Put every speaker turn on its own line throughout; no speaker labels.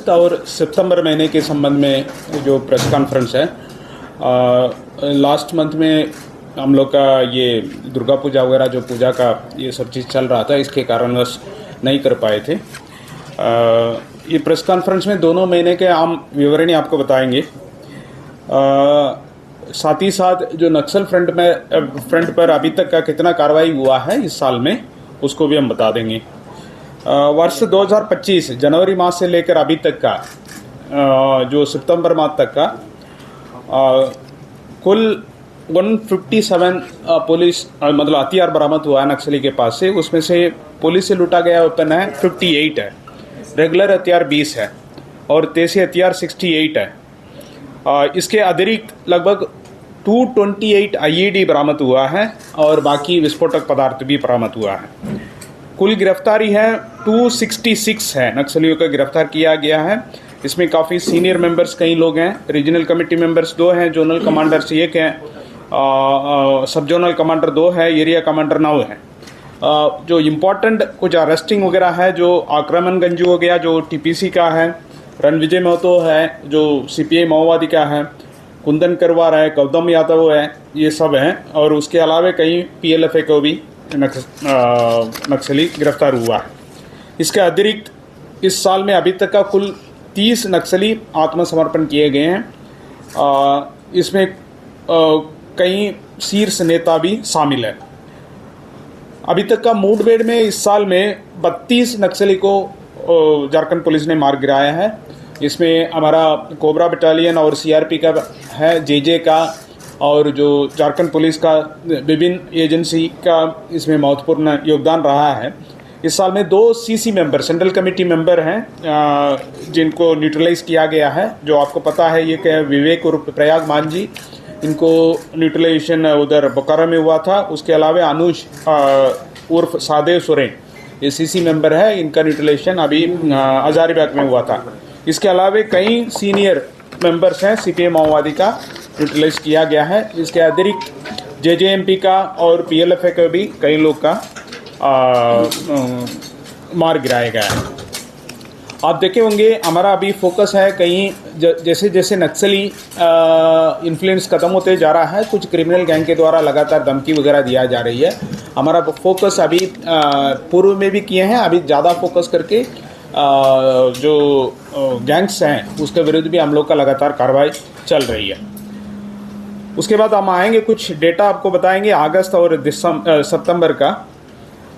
अगस्त और सितंबर महीने के संबंध में जो प्रेस कॉन्फ्रेंस है, लास्ट मंथ में हम लोग का ये दुर्गा पूजा वगैरह जो पूजा का ये सब चीज़ चल रहा था, इसके कारणवश नहीं कर पाए थे। ये प्रेस कॉन्फ्रेंस में दोनों महीने के आम विवरणी आपको बताएंगे। साथ ही साथ जो नक्सल फ्रंट पर अभी तक का कितना कार्रवाई हुआ है इस साल में, उसको भी हम बता देंगे। वर्ष 2025 जनवरी माह से लेकर अभी तक का जो सितंबर माह तक का कुल 157 पुलिस मतलब हथियार बरामद हुआ है नक्सली के पास से। उसमें से पुलिस से लूटा गया वेपन है 58 है, रेगुलर हथियार 20 है और देसी हथियार 68 है। इसके अतिरिक्त लगभग 228 IED बरामद हुआ है और बाकी विस्फोटक पदार्थ भी बरामद हुआ है। कुल गिरफ्तारी है 266 है, नक्सलियों का गिरफ्तार किया गया है। इसमें काफ़ी सीनियर मेंबर्स कई लोग हैं, रीजनल कमेटी मेंबर्स 2 हैं, जोनल कमांडर्स 1 हैं, सब जोनल कमांडर 2 है, एरिया कमांडर 9 है। जो इम्पोर्टेंट कुछ अरेस्टिंग वगैरह है, जो आक्रमण गंजू हो गया जो TPC का है, रणविजय महतो है जो CPI माओवादी का है, कुंदन करवार है, गौतम यादव है, ये सब हैं। और उसके अलावा कई PLFA को भी नक्सली गिरफ्तार हुआ है। इसके अतिरिक्त इस साल में अभी तक का कुल 30 नक्सली आत्मसमर्पण किए गए हैं। इसमें कई शीर्ष नेता भी शामिल है। अभी तक का मुठभेड़ में इस साल में 32 नक्सली को झारखंड पुलिस ने मार गिराया है। इसमें हमारा कोबरा बटालियन और CRP का है, JJ का, और जो झारखंड पुलिस का विभिन्न एजेंसी का इसमें महत्वपूर्ण योगदान रहा है। इस साल में 2 CC member, central committee member हैं जिनको न्यूट्रलाइज किया गया है। जो आपको पता है, ये क्या विवेक उर्फ प्रयाग मांझी, इनको न्यूट्रलाइजेशन उधर बोकारो में हुआ था। उसके अलावा अनुज उर्फ सादेव सोरेन, ये CC मेंबर है, इनका न्यूट्रलाइजेशन अभी हजारीबाग में हुआ था। इसके अलावा कई सीनियर मेंबर्स हैं CPI माओवादी का, न्यूट्रलाइज किया गया है। इसके अतिरिक्त JJMP का और PLFA का भी कई लोग का मार गिराया गया है। आप देखे होंगे हमारा अभी फोकस है कहीं जैसे जैसे नक्सली इन्फ्लुएंस खत्म होते जा रहा है, कुछ क्रिमिनल गैंग के द्वारा लगातार धमकी वगैरह दिया जा रही है। हमारा फोकस अभी पूर्व में भी किए हैं, अभी ज़्यादा फोकस करके जो गैंग्स हैं उसके विरुद्ध भी हम लोग का लगातार कार्रवाई चल रही है। उसके बाद हम आएंगे, कुछ डेटा आपको बताएंगे अगस्त और सितंबर का।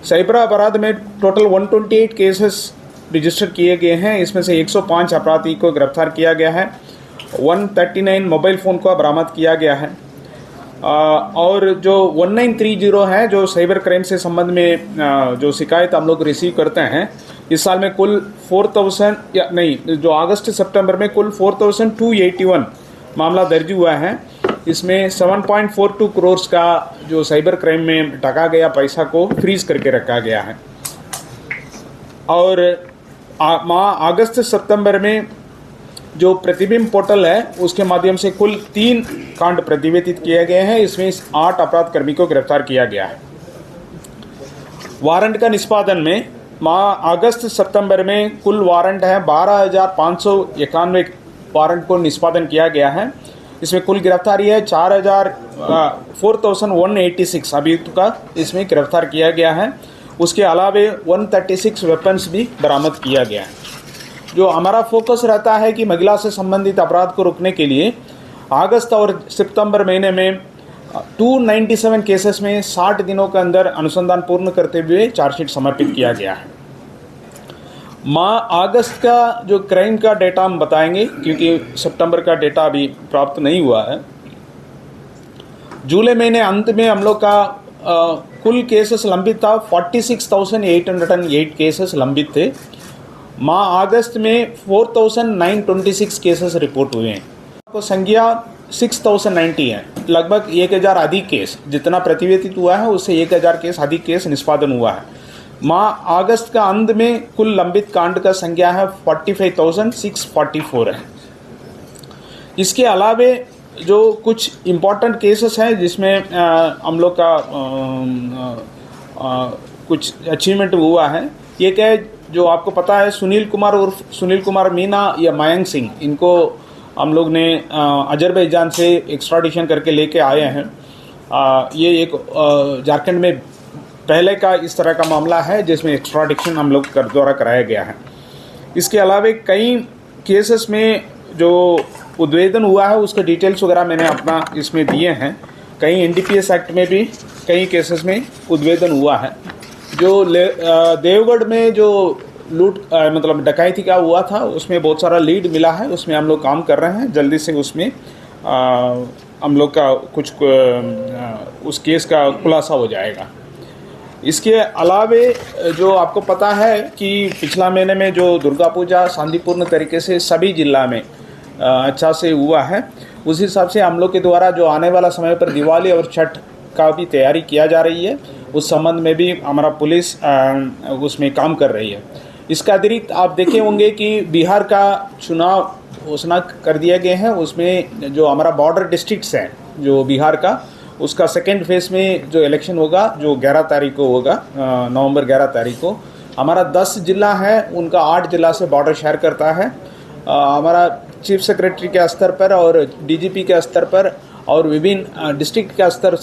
साइबर अपराध में टोटल 128 केसेस रजिस्टर किए गए हैं। इसमें से 105 अपराधी को गिरफ्तार किया गया है, 139 मोबाइल फ़ोन को बरामद किया गया है। और जो 1930 है, जो साइबर क्राइम से संबंध में जो शिकायत हम लोग रिसीव करते हैं, इस साल में कुल 4000 या नहीं, जो अगस्त सितंबर में कुल 4281 मामला दर्ज हुआ है। इसमें 7.42 करोड़ का जो साइबर क्राइम में ठगा गया पैसा को फ्रीज करके रखा गया है। और माह अगस्त सितंबर में जो प्रतिबिंब पोर्टल है उसके माध्यम से कुल 3 कांड प्रतिवेदित किए गए हैं। इसमें 8 अपराध कर्मी को गिरफ्तार किया गया है। वारंट का निष्पादन में माह अगस्त सितंबर में कुल वारंट है 12,591 वारंट को निष्पादन किया गया है। इसमें कुल गिरफ्तारी है 4186 अभियुक्त का इसमें गिरफ्तार किया गया है। उसके अलावा 136 वेपन्स भी बरामद किया गया है। जो हमारा फोकस रहता है कि महिला से संबंधित अपराध को रोकने के लिए अगस्त और सितंबर महीने में 297 केसेस में 60 दिनों के अंदर अनुसंधान पूर्ण करते हुए चार्जशीट समर्पित किया गया है। माह अगस्त का जो क्राइम का डेटा हम बताएंगे, क्योंकि सितंबर का डेटा अभी प्राप्त नहीं हुआ है। जुलाई महीने अंत में हम लोग का कुल केसेस लंबित था 46,808 केसेस लंबित थे। माह अगस्त में 4,926 केसेस रिपोर्ट हुए हैं। तो संख्या 6,090 है, लगभग 1000 अधिक केस, जितना प्रतिवेदित हुआ है उससे 1000 केस अधिक केस निष्पादन हुआ है। माह अगस्त का अंत में कुल लंबित कांड का संख्या है 45,644 है। इसके अलावे जो कुछ इम्पोर्टेंट केसेस हैं जिसमें हम लोग का कुछ अचीवमेंट हुआ है, ये क्या है, जो आपको पता है सुनील कुमार उर्फ सुनील कुमार मीना या मयंक सिंह, इनको हम लोग ने अजरबैजान से एक्स्ट्राडिशन करके लेके आए हैं। ये एक झारखंड में पहले का इस तरह का मामला है जिसमें एक्स्ट्राडिशन हम लोग द्वारा कराया गया है। इसके अलावा कई केसेस में जो उद्वेदन हुआ है उसके डिटेल्स वगैरह मैंने अपना इसमें दिए हैं। कई NDPS एक्ट में भी कई केसेस में उद्वेदन हुआ है। जो देवगढ़ में जो लूट मतलब डकैती का हुआ था उसमें बहुत सारा लीड मिला है, उसमें हम लोग काम कर रहे हैं। जल्दी से उसमें हम लोग का कुछ उस केस का खुलासा हो जाएगा। इसके अलावे जो आपको पता है कि पिछला महीने में जो दुर्गा पूजा शांतिपूर्ण तरीके से सभी जिला में अच्छा से हुआ है, उस हिसाब से हम लोग के द्वारा जो आने वाला समय पर दिवाली और छठ का भी तैयारी किया जा रही है। उस संबंध में भी हमारा पुलिस उसमें काम कर रही है। इसका अतिरिक्त आप देखे होंगे कि बिहार का चुनाव घोषणा कर दिए गए हैं। उसमें जो हमारा बॉर्डर डिस्ट्रिक्ट्स हैं जो बिहार का, उसका सेकेंड फेज में जो इलेक्शन होगा जो 11 तारीख को होगा, नवंबर 11 तारीख को। हमारा 10 जिला है, उनका 8 जिला से बॉर्डर शेयर करता है। हमारा चीफ सेक्रेटरी के स्तर पर और DGP के स्तर पर और विभिन्न डिस्ट्रिक्ट के स्तर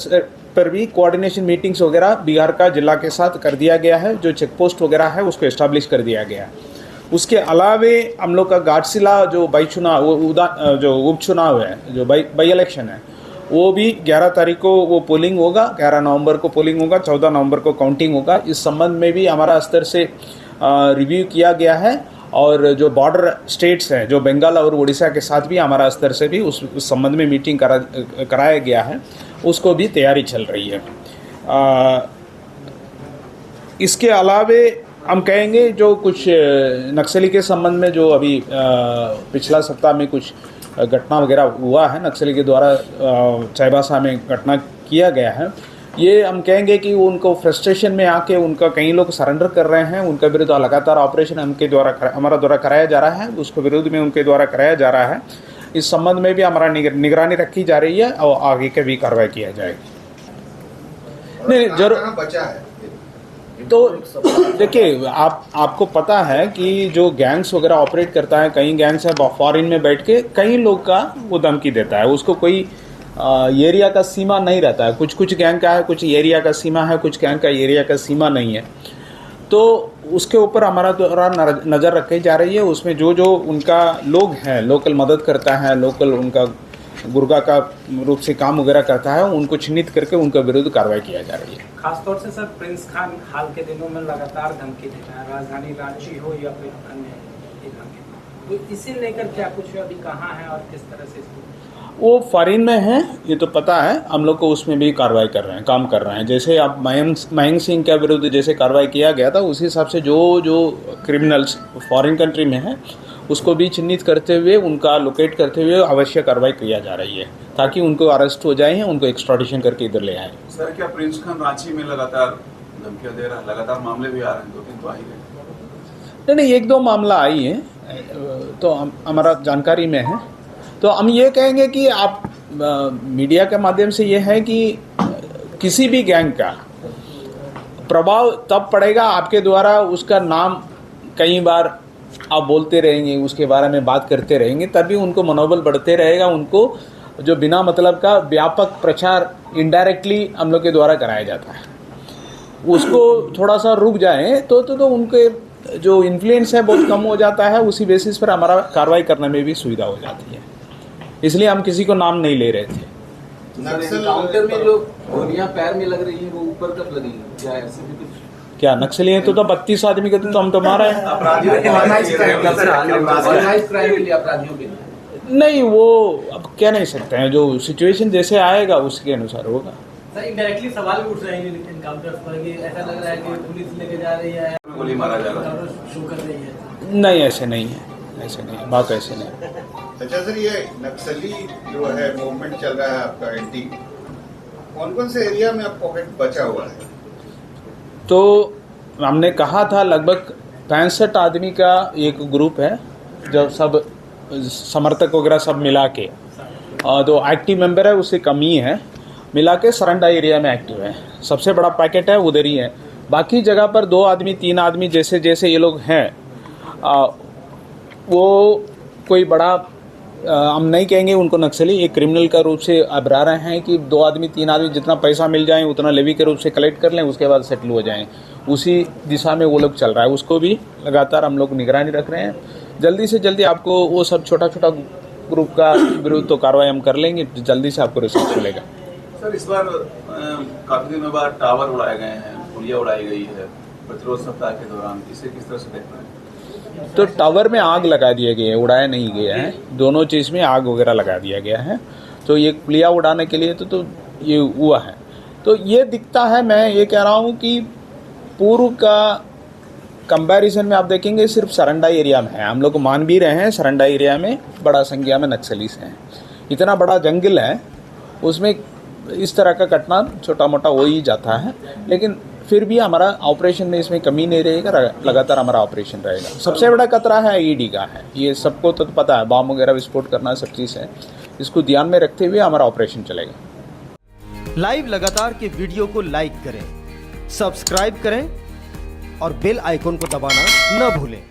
पर भी कोऑर्डिनेशन मीटिंग्स वगैरह बिहार का जिला के साथ कर दिया गया है। जो चेक पोस्ट वगैरह है उसको इस्टेब्लिश कर दिया गया है। उसके अलावे हम लोग का घाटशिला जो जो उपचुनाव है, जो बाई इलेक्शन है, वो भी 11 तारीख को वो पोलिंग होगा, 11 नवंबर को पोलिंग होगा, 14 नवंबर को काउंटिंग होगा। इस संबंध में भी हमारा स्तर से रिव्यू किया गया है। और जो बॉर्डर स्टेट्स हैं जो बंगाल और उड़ीसा के साथ भी हमारा स्तर से भी उस संबंध में मीटिंग कराया गया है, उसको भी तैयारी चल रही है। इसके अलावे हम कहेंगे जो कुछ नक्सली के संबंध में जो अभी पिछला सप्ताह में कुछ घटना वगैरह हुआ है, नक्सली के द्वारा चाईबासा में घटना किया गया है, ये हम कहेंगे कि उनको फ्रस्ट्रेशन में आके उनका कई लोग सरेंडर कर रहे हैं। उनका विरुद्ध लगातार ऑपरेशन हमारा द्वारा कराया जा रहा है, उसको विरुद्ध में उनके द्वारा कराया जा रहा है। इस संबंध में भी हमारा निगरानी रखी जा रही है और आगे के भी कार्रवाई किया जाएगी। नहीं जरूर
बचा है
तो देखिए, आपको पता है कि जो गैंग्स वगैरह ऑपरेट करता है, कई गैंग्स है फॉरेन में बैठ के कई लोग का वो धमकी देता है। उसको कोई एरिया का सीमा नहीं रहता है। कुछ गैंग का है, कुछ एरिया का सीमा है, कुछ गैंग का एरिया का सीमा नहीं है। तो उसके ऊपर हमारा द्वारा नज़र रखी जा रही है। उसमें जो उनका लोग हैं, लोकल मदद करता है, लोकल उनका गुर्गा का रूप से काम वगैरह करता है, उनको चिन्हित करके उनका विरुद्ध कार्रवाई किया जा रही है।
खासतौर से सर प्रिंस खान हाल के दिनों में लगातार धमकी देता है, राजधानी रांची हो या फिर अन्य इलाके। तो इसे लेकर क्या कुछ अभी कहाँ है और किस तरह से
वो फॉरेन में है, ये तो पता है। हम लोग को उसमें भी कार्रवाई कर रहे हैं, काम कर रहे हैं। जैसे आप मयंक सिंह के विरुद्ध जैसे कार्रवाई किया गया था, उसी हिसाब से जो क्रिमिनल्स फॉरेन कंट्री में हैं उसको भी चिन्हित करते हुए, उनका लोकेट करते हुए आवश्यक कार्रवाई किया जा रही है ताकि उनको अरेस्ट हो जाए, उनको एक्स्ट्राडिशन करके इधर ले आए।
सर, क्या प्रिंस खान रांची में लगातार धमकियां दे रहा है? लगातार मामले भी आ रहे हैं, 2-3 तो आ ही गए।
नहीं, 1-2 मामला आई है तो हमारा जानकारी में है। तो हम ये कहेंगे कि आप मीडिया के माध्यम से ये है कि किसी भी गैंग का प्रभाव तब पड़ेगा आपके द्वारा उसका नाम कई बार आप बोलते रहेंगे, उसके बारे में बात करते रहेंगे, तभी उनको मनोबल बढ़ते रहेगा। उनको जो बिना मतलब का व्यापक प्रचार इनडायरेक्टली हम लोग के द्वारा कराया जाता है, उसको थोड़ा सा रुक जाए तो उनके जो इन्फ्लुएंस है बहुत कम हो जाता है। उसी बेसिस पर हमारा कार्रवाई करने में भी सुविधा हो जाती है। इसलिए हम किसी को नाम नहीं ले रहे थे।
काउंटर में जो गोलियां पैर में लग रही है वो ऊपर कब लगी, क्या ऐसे भी कुछ?
क्या नक्सली हैं तो 32 आदमी के तो हम तो मारा है। नहीं, वो अब कह नहीं सकते हैं, जो सिचुएशन जैसे आएगा उसके अनुसार होगा।
सर, इनडायरेक्टली सवाल भी उठ रहे हैं एनकाउंटर पर कि ऐसा लग रहा है कि पुलिस लेके जा रही है,
गोली मारा जा रहा है,
शो कर रही है।
नहीं, ऐसे नहीं है, ऐसे नहीं है, बात ऐसे नहीं।
अच्छा सर, ये नक्सली जो है मूवमेंट चल रहा है आपका एंटी, कौन से एरिया में आप पॉकेट बचा हुआ है?
तो हमने कहा था लगभग 65 आदमी का एक ग्रुप है, जब सब समर्थक वगैरह सब मिला के, और जो एक्टिव मेंबर है उससे कम ही है, मिला के सरंडा एरिया में एक्टिव है। सबसे बड़ा पैकेट है उधर ही है। बाकी जगह पर 2 आदमी 3 आदमी जैसे जैसे ये लोग हैं, वो कोई बड़ा हम नहीं कहेंगे उनको नक्सली, एक क्रिमिनल का रूप से अबरा रहे हैं कि 2 आदमी 3 आदमी जितना पैसा मिल जाए उतना लेवी के रूप से कलेक्ट कर लें, उसके बाद सेटल हो जाएं। उसी दिशा में वो लोग चल रहा है, उसको भी लगातार हम लोग निगरानी रख रहे हैं। जल्दी से जल्दी आपको वो सब छोटा छोटा ग्रुप का विरुद्ध तो कार्रवाई हम कर लेंगे, जल्दी से आपको रिजल्ट मिलेगा।
सर इस बार काफी दिनों बाद टावर उड़ाए गए हैं, पुलिया उड़ाई गई है प्रतिरोध सप्ताह के दौरान, इसे किस तरह से देखते हैं?
तो टावर में आग लगा दिया गया है, उड़ाया नहीं गया है, दोनों चीज़ में आग वगैरह लगा दिया गया है। तो ये पुलिया उड़ाने के लिए तो ये हुआ है। तो ये दिखता है, मैं ये कह रहा हूँ कि पूर्व का कंपैरिजन में आप देखेंगे सिर्फ सरंडा एरिया में है, हम लोग मान भी रहे हैं सरंडा एरिया में बड़ा संख्या में नक्सली हैं। इतना बड़ा जंगल है, उसमें इस तरह का घटना छोटा मोटा हो ही जाता है, लेकिन फिर भी हमारा ऑपरेशन में इसमें कमी नहीं रहेगा, लगातार हमारा ऑपरेशन रहेगा। सबसे बड़ा खतरा है ईडी का है, ये सबको तो पता है, बम वगैरह विस्फोट करना सब चीज़ है, इसको ध्यान में रखते हुए हमारा ऑपरेशन चलेगा।
लाइव लगातार के वीडियो को लाइक करें, सब्सक्राइब करें और बेल आइकन को दबाना न भूलें।